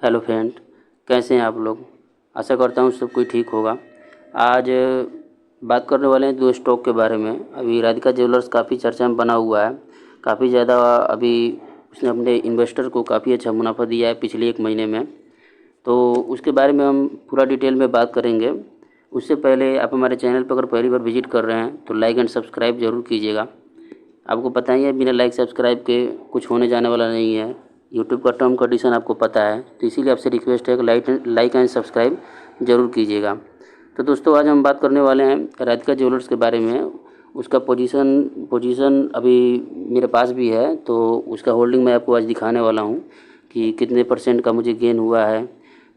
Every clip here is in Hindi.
हेलो फ्रेंड, कैसे हैं आप लोग। आशा करता हूँ सब कोई ठीक होगा। आज बात करने वाले हैं दो स्टॉक के बारे में। अभी राधिका ज्वेलर्स काफ़ी चर्चा में बना हुआ है, काफ़ी ज़्यादा। अभी उसने अपने इन्वेस्टर को काफ़ी अच्छा मुनाफा दिया है पिछले एक महीने में, तो उसके बारे में हम पूरा डिटेल में बात करेंगे। उससे पहले आप हमारे चैनल पर अगर पहली बार विजिट कर रहे हैं तो लाइक एंड सब्सक्राइब ज़रूर कीजिएगा। आपको पता ही है बिना लाइक सब्सक्राइब के कुछ होने जाने वाला नहीं है। यूट्यूब का टर्म कंडीशन आपको पता है, तो इसीलिए आपसे रिक्वेस्ट है कि लाइक एंड सब्सक्राइब ज़रूर कीजिएगा। तो दोस्तों, आज हम बात करने वाले हैं राधिका ज्वेलर्स के बारे में। उसका पोजीशन पोजीशन अभी मेरे पास भी है, तो उसका होल्डिंग मैं आपको आज दिखाने वाला हूँ कि कितने परसेंट का मुझे गेन हुआ है,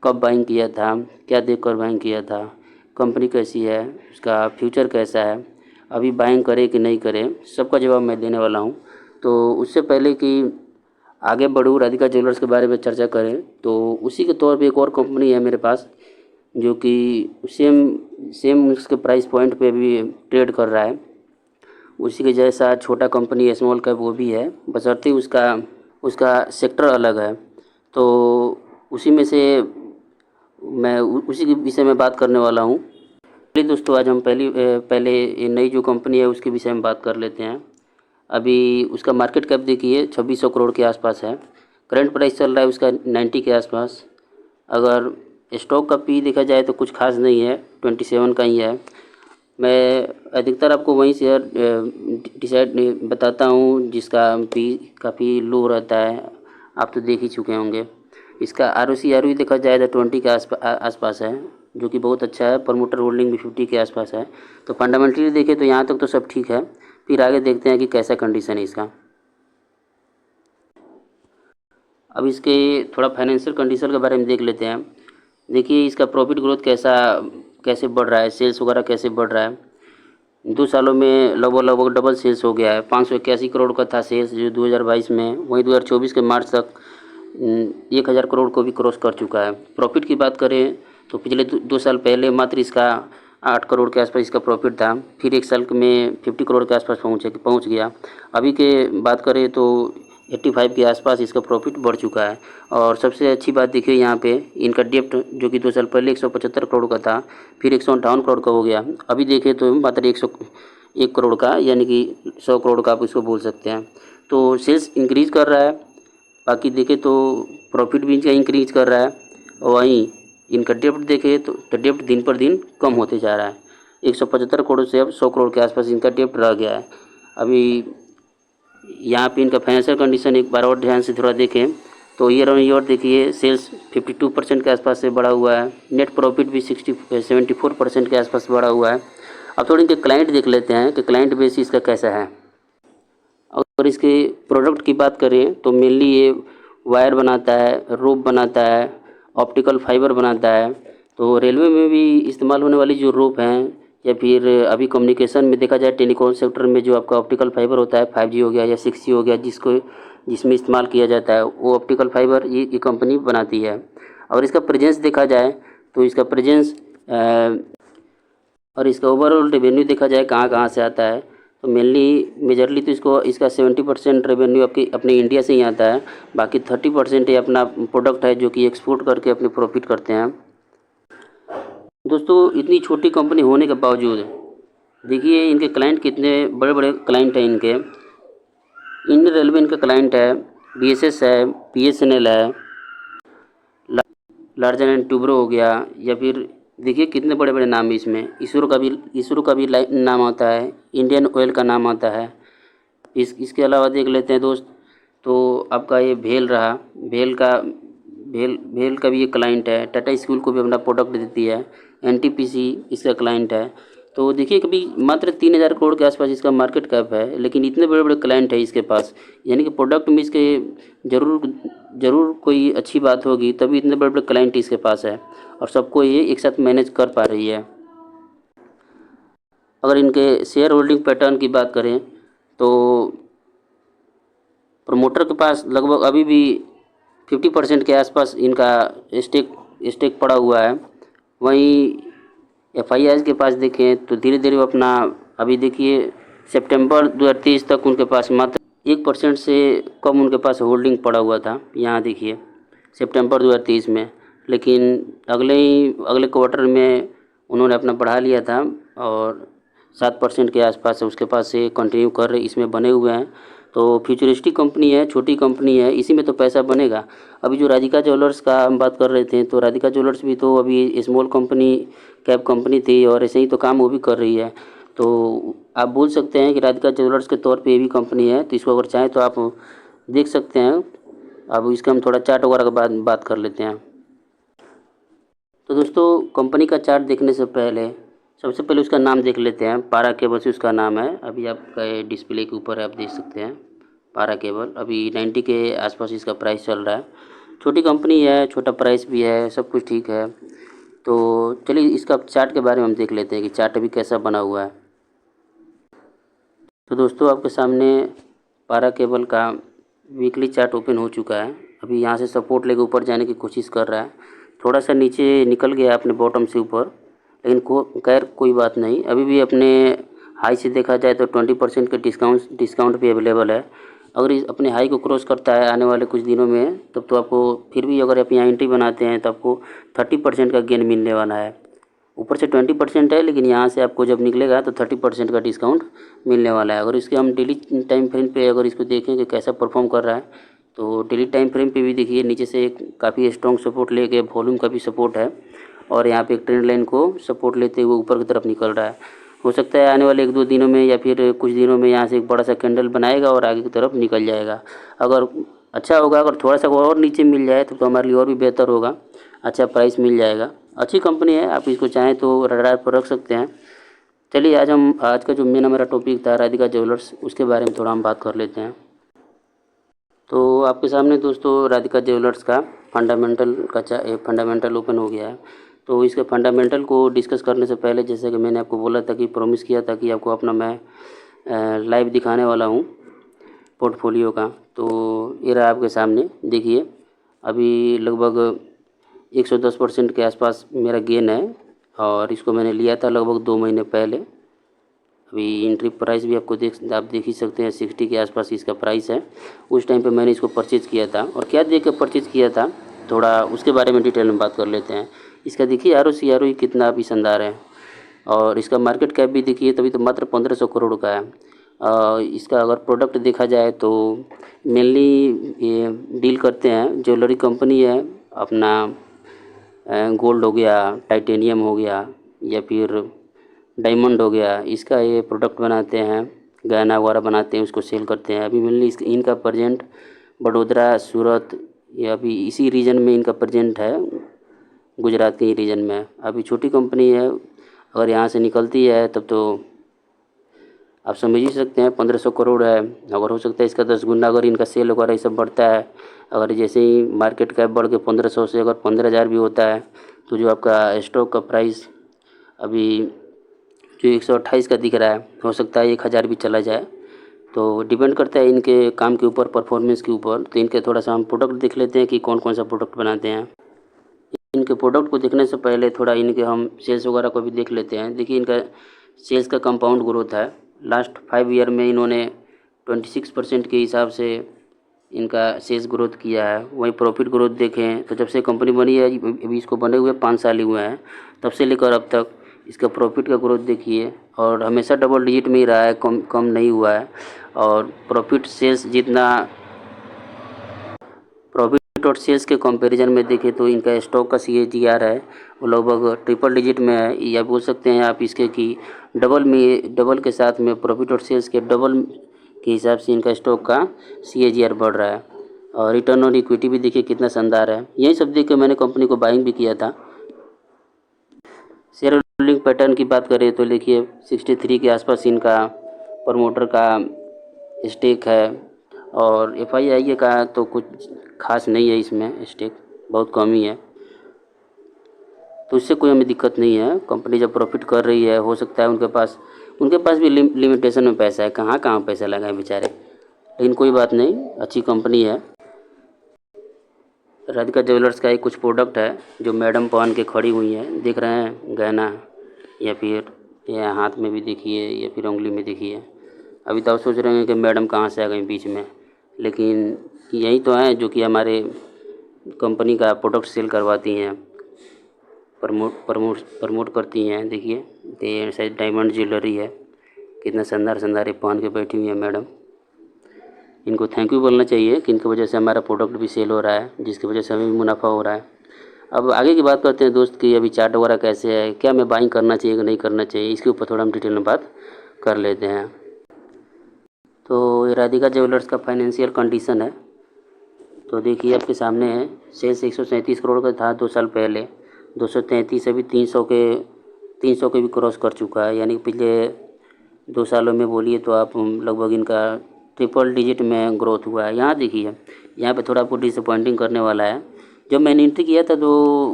कब बाइंग किया था, क्या देखकर बाइंग किया था, कंपनी कैसी है, उसका फ्यूचर कैसा है, अभी बाइंग करे कि नहीं करे, सबका जवाब मैं देने वाला हूँ। तो उससे पहले कि आगे बढ़ूँ राधिका ज्वेलर्स के बारे में चर्चा करें, तो उसी के तौर पे एक और कंपनी है मेरे पास जो कि सेम सेम उसके प्राइस पॉइंट पे भी ट्रेड कर रहा है। उसी के जैसा छोटा कंपनी स्मॉल कैप वो भी है, बशर्ते उसका उसका सेक्टर अलग है। तो उसी में से मैं उसी के विषय में बात करने वाला हूँ। चलिए दोस्तों, आज हम पहले ये नई जो कंपनी है उसके विषय में बात कर लेते हैं। अभी उसका मार्केट कैप देखिए 2600 करोड़ के आसपास है। करंट प्राइस चल रहा है उसका 90 के आसपास। अगर स्टॉक का पी देखा जाए तो कुछ खास नहीं है, 27 का ही है। मैं अधिकतर आपको वहीं शेयर डिसाइड बताता हूँ जिसका पी काफ़ी लो रहता है, आप तो देख ही चुके होंगे। इसका आर ओ देखा जाए तो 20 के आसपास है, जो कि बहुत अच्छा है। प्रमोटर होल्डिंग भी 50 के आसपास है। तो फंडामेंटली देखें तो यहाँ तक तो सब ठीक है। फिर आगे देखते हैं कि कैसा कंडीशन है इसका। अब इसके थोड़ा फाइनेंशियल कंडीशन के बारे में देख लेते हैं। देखिए इसका प्रॉफिट ग्रोथ कैसे बढ़ रहा है, सेल्स वगैरह कैसे बढ़ रहा है। 2 सालों में लगभग लगभग डबल सेल्स हो गया है। 581 करोड़ का था सेल्स जो 2022 में, वहीं 2024 के मार्च तक 1000 करोड़ को भी क्रॉस कर चुका है। प्रॉफिट की बात करें तो पिछले 2 साल पहले मात्र इसका 8 करोड़ के आसपास इसका प्रॉफिट था। फिर एक साल में 50 करोड़ के आसपास पहुंच गया। अभी के बात करें तो 85 के आसपास इसका प्रॉफिट बढ़ चुका है। और सबसे अच्छी बात देखिए यहाँ पे इनका डेप्ट जो कि 2 साल पहले 175 करोड़ का था, फिर 158 करोड़ का हो गया। अभी देखें तो मात्र 101 करोड़ का, यानी कि 100 करोड़ का आप इसको बोल सकते हैं। तो सेल्स इंक्रीज़ कर रहा है। बाकी देखें तो प्रॉफिट भी इनका इंक्रीज कर रहा है। और वहीं इनका डेप्ट देखें तो डेप्ट दिन पर दिन कम होते जा रहा है। 175 करोड़ से अब 100 करोड़ के आसपास इनका डेप्ट रह गया है। अभी यहाँ पे इनका फाइनेंशियल कंडीशन एक बार और ध्यान से थोड़ा देखें तो ईयर ऑन ईयर देखिए सेल्स 52% के आसपास से बढ़ा हुआ है। नेट प्रॉफिट भी 74% के आसपास बढ़ा हुआ है। अब थोड़ी इनके क्लाइंट देख लेते हैं कि क्लाइंट बेस इसका कैसा है। अगर इसके प्रोडक्ट की बात करें तो मेनली ये वायर बनाता है, रोप बनाता है, ऑप्टिकल फाइबर बनाता है। तो रेलवे में भी इस्तेमाल होने वाली जो रोप हैं, या फिर अभी कम्युनिकेशन में देखा जाए टेलीकॉम सेक्टर में जो आपका ऑप्टिकल फाइबर होता है, 5G हो गया या 6G हो गया, जिसमें इस्तेमाल किया जाता है, वो ऑप्टिकल फाइबर ये कंपनी बनाती है। और इसका प्रेजेंस देखा जाए तो इसका प्रेजेंस और इसका ओवरऑल रेवेन्यू देखा जाए कहाँ कहाँ से आता है, तो मेजरली तो इसका 70% रेवेन्यू अपने इंडिया से ही आता है। बाकी 30% ये अपना प्रोडक्ट है जो कि एक्सपोर्ट करके अपने प्रॉफिट करते हैं। दोस्तों, इतनी छोटी कंपनी होने के बावजूद देखिए इनके क्लाइंट कितने बड़े बड़े क्लाइंट हैं इनके। इंडियन रेलवे इनका क्लाइंट है, BSS है, BSNL है, लार्जन एंड टूब्रो हो गया, या फिर देखिए कितने बड़े बड़े नाम है इसमें। इसरो का भी नाम आता है, इंडियन ऑयल का नाम आता है। इसके अलावा देख लेते हैं दोस्त, तो आपका ये भेल का भी ये क्लाइंट है। टाटा स्कूल को भी अपना प्रोडक्ट देती है। NTPC इसका क्लाइंट है। तो देखिए कभी मात्र 3000 करोड़ के आसपास इसका मार्केट कैप है, लेकिन इतने बड़े बड़े क्लाइंट है इसके पास, यानी कि प्रोडक्ट में इसके ज़रूर ज़रूर कोई अच्छी बात होगी तभी इतने बड़े बड़े क्लाइंट इसके पास है और सबको ये एक साथ मैनेज कर पा रही है। अगर इनके शेयर होल्डिंग पैटर्न की बात करें तो प्रमोटर के पास लगभग अभी भी 50% के आसपास इनका स्टेक स्टेक पड़ा हुआ है। वहीं FIIs के पास देखें तो धीरे धीरे वो अपना, अभी देखिए सितंबर 2023 तक उनके पास मात्र 1% से कम उनके पास होल्डिंग पड़ा हुआ था। यहाँ देखिए सितंबर 2023 में, लेकिन अगले क्वार्टर में उन्होंने अपना बढ़ा लिया था और 7% के आसपास उसके पास से कंटिन्यू कर रहे इसमें बने हुए हैं। तो फ्यूचरिस्टिक कंपनी है, छोटी कंपनी है, इसी में तो पैसा बनेगा। अभी जो राधिका ज्वेलर्स का हम बात कर रहे थे, तो राधिका ज्वेलर्स भी तो अभी स्मॉल कंपनी कैब कंपनी थी और ऐसे ही तो काम वो भी कर रही है। तो आप बोल सकते हैं कि राधिका ज्वेलर्स के तौर पे ये भी कंपनी है, तो इसको अगर चाहें तो आप देख सकते हैं। अब इसका हम थोड़ा चार्ट वगैरह का बात कर लेते हैं। तो दोस्तों, कंपनी का चार्ट देखने से पहले सबसे पहले उसका नाम देख लेते हैं। पारा केबल्स उसका नाम है। अभी आपका डिस्प्ले के ऊपर आप देख सकते हैं पारा केबल। अभी 90 के आसपास इसका प्राइस चल रहा है। छोटी कंपनी है, छोटा प्राइस भी है, सब कुछ ठीक है। तो चलिए इसका चार्ट के बारे में हम देख लेते हैं कि चार्ट अभी कैसा बना हुआ है। तो दोस्तों, आपके सामने पारा केबल का वीकली चार्ट ओपन हो चुका है। अभी यहाँ से सपोर्ट लेके ऊपर जाने की कोशिश कर रहा है। थोड़ा सा नीचे निकल गया अपने बॉटम से ऊपर, लेकिन खैर कोई बात नहीं। अभी भी अपने हाई से देखा जाए तो 20% के डिस्काउंट भी अवेलेबल है। अगर इस अपने हाई को क्रॉस करता है आने वाले कुछ दिनों में, तब तो आपको फिर भी, अगर आप यहाँ एंट्री बनाते हैं तो आपको 30% का गेन मिलने वाला है। ऊपर से 20% है, लेकिन यहाँ से आपको जब निकलेगा तो 30% का डिस्काउंट मिलने वाला है। अगर इसके हम डेली टाइम फ्रेम पे अगर इसको देखें कि कैसा परफॉर्म कर रहा है, तो डेली टाइम फ्रेम पे भी देखिए नीचे से एक काफ़ी स्ट्रॉन्ग सपोर्ट लेके वॉल्यूम का भी सपोर्ट है और यहाँ पे एक ट्रेंड लाइन को सपोर्ट लेते हुए ऊपर की तरफ निकल रहा है। हो सकता है आने वाले 1-2 दिनों में या फिर कुछ दिनों में यहाँ से एक बड़ा सा कैंडल बनाएगा और आगे की तरफ निकल जाएगा। अगर अच्छा होगा, अगर थोड़ा सा और नीचे मिल जाए तो हमारे लिए और भी बेहतर होगा, अच्छा प्राइस मिल जाएगा। अच्छी कंपनी है, आप इसको चाहें तो रडार पर रख सकते हैं। चलिए आज का जो मेन हमारा टॉपिक था राधिका ज्वेलर्स, उसके बारे में थोड़ा हम बात कर लेते हैं। तो आपके सामने दोस्तों राधिका ज्वेलर्स का फंडामेंटल ओपन हो गया है। तो इसके फंडामेंटल को डिस्कस करने से पहले, जैसे कि मैंने आपको बोला था कि प्रॉमिस किया था कि आपको अपना मैं लाइव दिखाने वाला हूँ पोर्टफोलियो का। तो ये रहा आपके सामने, देखिए अभी लगभग 110% के आसपास मेरा गेन है और इसको मैंने लिया था लगभग 2 महीने पहले। अभी एंट्री प्राइस भी आप देख ही सकते हैं, 60 के आसपास इसका प्राइस है। उस टाइम पे मैंने इसको परचेज़ किया था और क्या देख के परचेज़ किया था, थोड़ा उसके बारे में डिटेल में बात कर लेते हैं। इसका देखिए ROC कितना अभी शानदार है और इसका मार्केट कैप भी देखिए तभी तो मात्र 1500 करोड़ का है। इसका अगर प्रोडक्ट देखा जाए तो मेनली ये डील करते हैं, ज्वेलरी कंपनी है अपना, गोल्ड हो गया, टाइटेनियम हो गया या फिर डायमंड हो गया, इसका ये प्रोडक्ट बनाते हैं, गहना वगैरह बनाते हैं, उसको सेल करते हैं। अभी मेनली इनका प्रेजेंट बड़ोदरा, सूरत या अभी इसी रीजन में इनका प्रेजेंट है, गुजरात के ही रीजन में। अभी छोटी कंपनी है, अगर यहाँ से निकलती है तब तो आप समझ ही सकते हैं 1500 करोड़ है। अगर हो सकता है इसका 10 गुना अगर इनका सेल वगैरह ये सब बढ़ता है, अगर जैसे ही मार्केट कैप बढ़ के 1500 से अगर 15,000 भी होता है, तो जो आपका स्टॉक का प्राइस अभी जो 128 का दिख रहा है, हो सकता है 1000 भी चला जाए। तो डिपेंड करता है इनके काम के ऊपर, परफॉर्मेंस के ऊपर। तो इनके थोड़ा सा हम प्रोडक्ट देख लेते हैं कि कौन कौन सा प्रोडक्ट बनाते हैं। इनके प्रोडक्ट को देखने से पहले थोड़ा इनके हम सेल्स वगैरह को भी देख लेते हैं। देखिए इनका सेल्स का कंपाउंड ग्रोथ है, लास्ट 5 ईयर में इन्होंने 26% के हिसाब से इनका सेल्स ग्रोथ किया है। वहीं प्रॉफिट ग्रोथ देखें तो जब से कंपनी बनी है, अभी इसको बने हुए 5 साल ही हुए हैं, तब से लेकर अब तक इसका प्रॉफिट का ग्रोथ देखिए और हमेशा डबल डिजिट में ही रहा है, कम नहीं हुआ है। और प्रॉफिट और सेल्स के कंपैरिजन में देखें तो इनका स्टॉक का CAGR है वो लगभग ट्रिपल डिजिट में है, या बोल सकते हैं आप इसके कि डबल के साथ में प्रॉफिट और सेल्स के डबल के हिसाब से इनका स्टॉक का CAGR बढ़ रहा है। और रिटर्न ऑन इक्विटी भी देखिए कितना शानदार है। यही सब देख के मैंने कंपनी को बाइंग भी किया था। शेयर होल्डिंग पैटर्न की बात करें तो देखिए 63 के आसपास इनका प्रमोटर का स्टेक है और FII का तो कुछ खास नहीं है, इसमें स्टेक बहुत कम ही है, तो इससे कोई हमें दिक्कत नहीं है। कंपनी जब प्रॉफिट कर रही है, हो सकता है उनके पास भी लिमिटेशन में पैसा है, कहाँ पैसा लगाए बेचारे, लेकिन कोई बात नहीं, अच्छी कंपनी है। राधिका ज्वेलर्स का एक कुछ प्रोडक्ट है जो मैडम पहन के खड़ी हुई हैं, देख रहे हैं, गहना या फिर ये हाथ में भी देखिए या फिर उंगली में देखिए। अभी तो आप सोच रहे हैं कि मैडम कहाँ से आ गई बीच में, लेकिन यही तो हैं जो कि हमारे कंपनी का प्रोडक्ट सेल करवाती हैं, प्रमोट करती हैं। देखिए ये शायद डायमंड ज्वेलरी है, कितना शानदार शानदार ये पहन के बैठी हुई है मैडम। इनको थैंक यू बोलना चाहिए कि इनकी वजह से हमारा प्रोडक्ट भी सेल हो रहा है, जिसकी वजह से हमें भी मुनाफा हो रहा है। अब आगे की बात करते हैं दोस्त कि अभी चार्ट वगैरह कैसे है, क्या हमें बाइंग करना चाहिए कि नहीं करना चाहिए, इसके ऊपर थोड़ा हम डिटेल में बात कर लेते हैं। तो ये राधिका ज्वेलर्स का फाइनेंशियल कंडीशन है। तो देखिए आपके सामने है, सेल्स 137 करोड़ का था 2 साल पहले, 233 अभी 300 के भी क्रॉस कर चुका है। यानी पिछले 2 सालों में बोलिए तो आप लगभग इनका ट्रिपल डिजिट में ग्रोथ हुआ है। यहाँ देखिए, यहाँ पे थोड़ा आपको डिसअपॉइंटिंग करने वाला है। जब मैंने एंट्री किया था तो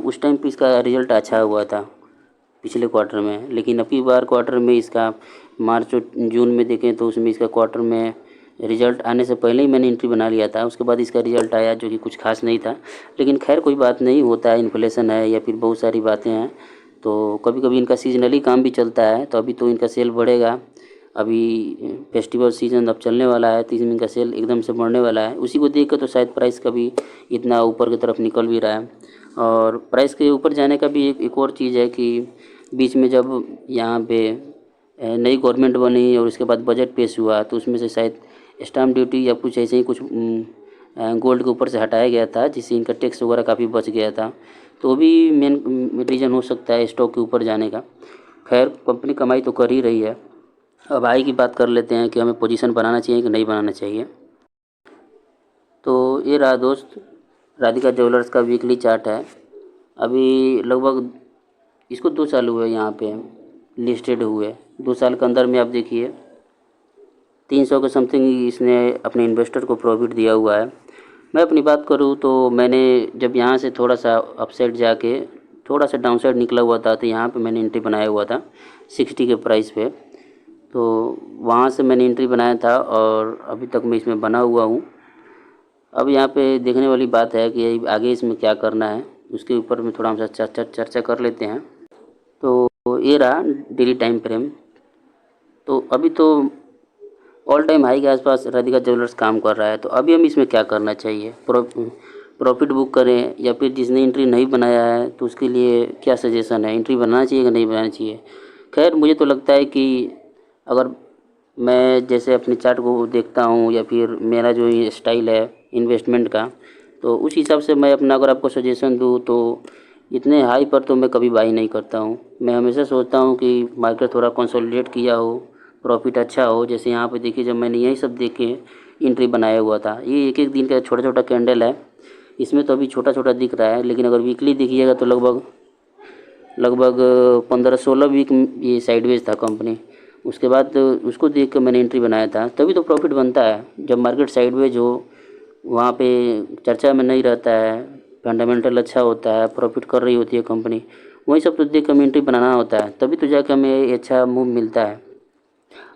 उस टाइम पे इसका रिज़ल्ट अच्छा हुआ था पिछले क्वार्टर में, लेकिन अब की बार क्वार्टर में इसका मार्च और जून में देखें तो उसमें इसका क्वार्टर में रिज़ल्ट आने से पहले ही मैंने एंट्री बना लिया था। उसके बाद इसका रिज़ल्ट आया जो कि कुछ खास नहीं था, लेकिन खैर कोई बात नहीं, होता है, इन्फ्लेशन है या फिर बहुत सारी बातें हैं, तो कभी कभी इनका सीजनली काम भी चलता है। तो अभी तो इनका सेल बढ़ेगा, अभी फेस्टिवल सीज़न अब चलने वाला है तो इसमें इनका सेल एकदम से बढ़ने वाला है। उसी को देख कर तो शायद प्राइस का भी इतना ऊपर की तरफ निकल भी रहा है। और प्राइस के ऊपर जाने का भी एक और चीज़ है कि बीच में जब यहाँ पे नई गवर्नमेंट बनी और उसके बाद बजट पेश हुआ तो उसमें से शायद स्टाम्प ड्यूटी या कुछ ऐसे ही कुछ गोल्ड के ऊपर से हटाया गया था, जिससे इनका टैक्स वगैरह काफ़ी बच गया था। तो वो भी मेन रीज़न हो सकता है स्टॉक के ऊपर जाने का। खैर कंपनी कमाई तो कर ही रही है। अब आई की बात कर लेते हैं कि हमें पोजीशन बनाना चाहिए कि नहीं बनाना चाहिए। तो ये रहा दोस्त राधिका ज्वेलर्स का वीकली चार्ट है। अभी लगभग इसको 2 साल हुए यहाँ पे लिस्टेड हुए। 2 साल के अंदर में आप देखिए 300 के समथिंग इसने अपने इन्वेस्टर को प्रॉफिट दिया हुआ है। मैं अपनी बात करूँ तो मैंने जब यहाँ से थोड़ा सा अपसाइड जाके थोड़ा सा डाउनसाइड निकला हुआ था तो यहाँ पे मैंने एंट्री बनाया हुआ था 60 के प्राइस पे। तो वहाँ से मैंने एंट्री बनाया था और अभी तक मैं इसमें बना हुआ हूँ। अब यहाँ पे देखने वाली बात है कि आगे इसमें क्या करना है, उसके ऊपर में थोड़ा हम चर्चा कर लेते हैं। तो ये रहा डेली टाइम फ्रेम। तो अभी तो ऑल टाइम हाई के आसपास राधिका ज्वेलर्स काम कर रहा है। तो अभी हम इसमें क्या करना चाहिए, प्रॉफिट बुक करें या फिर जिसने एंट्री नहीं बनाया है तो उसके लिए क्या सजेशन है, एंट्री बनाना चाहिए कि नहीं बनाना चाहिए। खैर मुझे तो लगता है कि अगर मैं जैसे अपने चार्ट को देखता हूँ या फिर मेरा जो ये स्टाइल है इन्वेस्टमेंट का, तो उस हिसाब से मैं अपना अगर आपको सजेशन दूँ तो इतने हाई पर तो मैं कभी बाई नहीं करता हूँ। मैं हमेशा सोचता हूँ कि मार्केट थोड़ा कंसोलिडेट किया हो, प्रॉफिट अच्छा हो। जैसे यहाँ पे देखिए जब मैंने यही सब देख के एंट्री बनाया हुआ था, ये एक एक दिन का छोटा छोटा कैंडल है, इसमें तो अभी छोटा छोटा दिख रहा है, लेकिन अगर वीकली देखिएगा तो लगभग 15-16 वीक ये साइडवेज था कंपनी। उसके बाद उसको देख कर मैंने एंट्री बनाया था। तभी तो प्रॉफिट बनता है, जब मार्केट साइडवेज हो, वहाँ पे चर्चा में नहीं रहता है, फंडामेंटल अच्छा होता है, प्रॉफिट कर रही होती है कंपनी, वही सब तो देख कर हमें एंट्री बनाना होता है, तभी तो जाकर हमें अच्छा मूव मिलता है।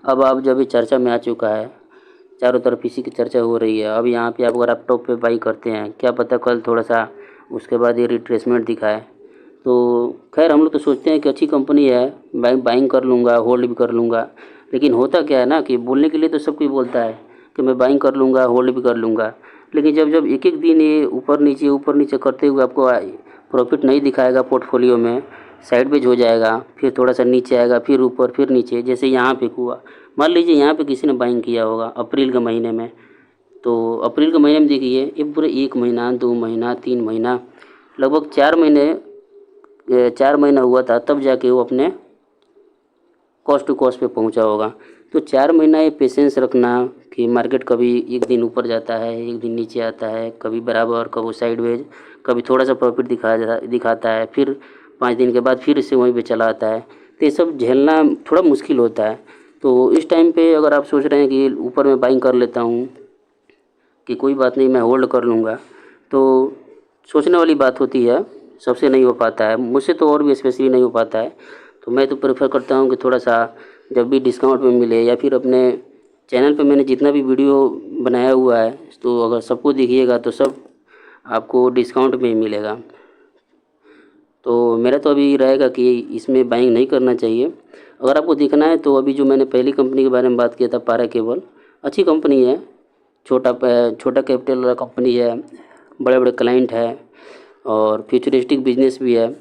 अब आप जब ये चर्चा में आ चुका है, चारों तरफ इसी की चर्चा हो रही है, अब यहाँ पे आप अगर आप टॉप पे बाई करते हैं, क्या पता कल थोड़ा सा उसके बाद ये रिट्रेसमेंट दिखाए। तो खैर हम लोग तो सोचते हैं कि अच्छी कंपनी है, बाइंग कर लूँगा, होल्ड भी कर लूँगा, लेकिन होता क्या है ना कि बोलने के लिए तो सब कोई बोलता है कि मैं बाइंग कर लूँगा, होल्ड भी कर लूँगा, लेकिन जब जब एक एक दिन ये ऊपर नीचे करते हुए आपको प्रॉफिट नहीं दिखाएगा, पोर्टफोलियो में साइडवेज हो जाएगा, फिर थोड़ा सा नीचे आएगा, फिर ऊपर, फिर नीचे, जैसे यहाँ पे हुआ। मान लीजिए यहाँ पे किसी ने बाइंग किया होगा अप्रैल के महीने में, तो अप्रैल के महीने में देखिए ये पूरे 1 महीना, 2 महीना, 3 महीना, लगभग 4 महीना हुआ था, तब जाके वो अपने कॉस्ट टू कॉस्ट पे पहुंचा होगा। तो 4 महीना ये पेशेंस रखना कि मार्केट कभी एक दिन ऊपर जाता है, एक दिन नीचे आता है, कभी बराबर, कभी साइडवेज, कभी थोड़ा सा प्रॉफिट दिखाता है, फिर 5 दिन के बाद फिर से वहीं पे चला आता है। तो ये सब झेलना थोड़ा मुश्किल होता है। तो इस टाइम पे अगर आप सोच रहे हैं कि ऊपर में बाइंग कर लेता हूँ कि कोई बात नहीं मैं होल्ड कर लूँगा, तो सोचने वाली बात होती है, सबसे नहीं हो पाता है, मुझसे तो और भी स्पेशली नहीं हो पाता है। तो मैं तो प्रेफर करता हूँ कि थोड़ा सा जब भी डिस्काउंट में मिले, या फिर अपने चैनल पे मैंने जितना भी वीडियो बनाया हुआ है तो अगर सबको देखिएगा तो सब आपको डिस्काउंट में ही मिलेगा। तो मेरा तो अभी रहेगा कि इसमें बाइंग नहीं करना चाहिए। अगर आपको देखना है तो अभी जो मैंने पहली कंपनी के बारे में बात किया था, पारा केबल, अच्छी कंपनी है, छोटा कैपिटल वाला कंपनी है, बड़े बड़े क्लाइंट है, और फ्यूचरिस्टिक बिजनेस भी है।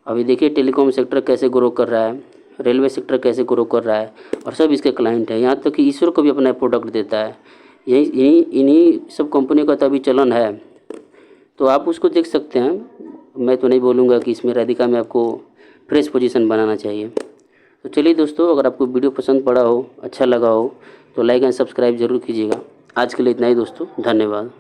अभी देखिए टेलीकॉम सेक्टर कैसे ग्रो कर रहा है, रेलवे सेक्टर कैसे ग्रो कर रहा है, और सब इसके क्लाइंट हैं। यहाँ तक कि इसरो को भी अपना प्रोडक्ट देता है। यही इन्हीं इन्हीं सब कंपनियों का तो अभी चलन है, तो आप उसको देख सकते हैं। मैं तो नहीं बोलूँगा कि इसमें राधिका में आपको फ्रेश पोजीशन बनाना चाहिए। तो चलिए दोस्तों, अगर आपको वीडियो पसंद पड़ा हो, अच्छा लगा हो, तो लाइक एंड सब्सक्राइब ज़रूर कीजिएगा। आज के लिए इतना ही दोस्तों, धन्यवाद।